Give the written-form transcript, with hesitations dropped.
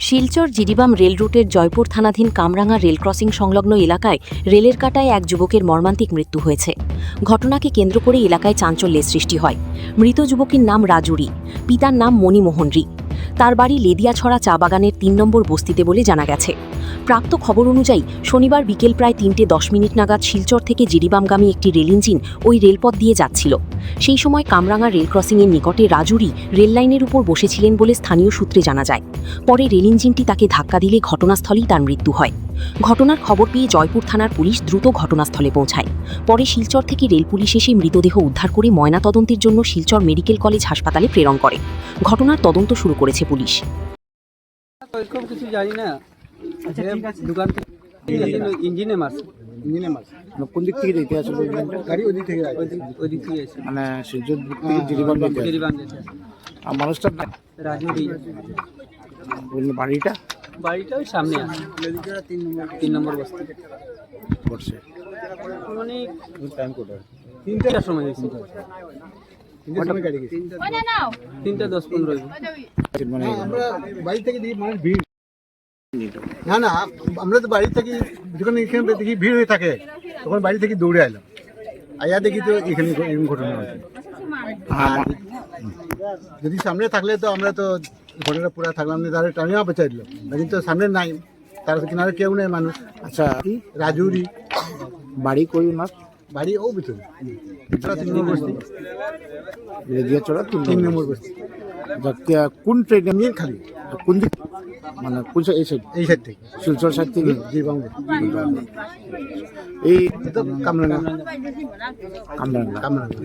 Silchar Jiribam rail রুটের জয়পুর থানাধীন কামরাঙ্গা রেল ক্রসিং সংলগ্ন এলাকায় রেলের কাটায় এক যুবকের মর্মান্তিক মৃত্যু হয়েছে। ঘটনাকে কেন্দ্র করে এলাকায় চাঞ্চল্যের সৃষ্টি হয়। মৃত যুবকের নাম রাজুরি, পিতার নাম মণিমোহন রি। তার বাড়ি লেদিয়াছড়া চা বাগানের ৩ নম্বর বস্তিতে বলে জানা গেছে। প্রাপ্ত খবর অনুযায়ী শনিবার বিকেল প্রায় ৩:১০ নাগাদ শিলচর থেকে জিরিবামগামী একটি রেল ইঞ্জিন ওই রেলপথ দিয়ে যাচ্ছিল। সেই সময় কামরাঙ্গা রেল ক্রসিংয়ের নিকটে রাজুরি রেল লাইনের উপর বসেছিলেন বলে স্থানীয় সূত্রে জানা যায়। পরে রেল ইঞ্জিনটি তাকে ধাক্কা দিলে ঘটনাস্থলেই তার মৃত্যু হয়। ঘটনার খবর পেয়ে জয়পুর থানার পুলিশ দ্রুত ঘটনাস্থলে পৌঁছায়। পরে শিলচর থেকে রেল পুলিশ এসে মৃতদেহ উদ্ধার করে ময়নাতদন্তের জন্য শিলচর মেডিকেল কলেজ হাসপাতালে প্রেরণ করে। ঘটনার তদন্ত শুরু করেছে পুলিশ। এরকম কিছু জানি না। দোকান থেকে ইঞ্জিনে মারছে। কোন দিক থেকে যেতে আসলে গাড়ি ওই দিক থেকে এসে মানে শিলচর দিক থেকে জিরিবাম যেতে জিরিবাম যেতে। আর মানুষটার নাম রাজুরি। বললেন বাড়িটা ওই সামনে আছে, ৩ নম্বর বস্তি করছে মানে টাইম কোটা ৩টার সময় গেছে। ৩:10-15 মানে আমরা বাড়ি থেকে দেখি মানে ভিড় না আমরা তো বাড়ি থেকে যখন এখানে দেখি ভিড় হয়ে থাকে তখন বাড়ি থেকে দৌড়ে এলাম, আয়া দেখি তো এখানে এরকম ঘটনা হয়েছে। আর যদি সামনে থাকলে তো আমরা তো ঘটনাটা পুরো থাকলাম না, তারা টানিও বাঁচাই দিল, কিন্তু সামনে নাই, তার কিনারে কেউ নেই মানুষ। আচ্ছা রাজুরি বাড়ি কই না বাড়ি ও ভিতরে ৩ নম্বর বস্তি, লেদিয়াছড়া ৩ নম্বর বস্তি। কোন ট্রেন এমনি খালি কোন দিক মানে কোন এই সাইড এই সাইড থেকে শিলচর সাইড থেকে জিরিবাম এই কামরাঙ্গা কামরাঙ্গা কামরাঙ্গা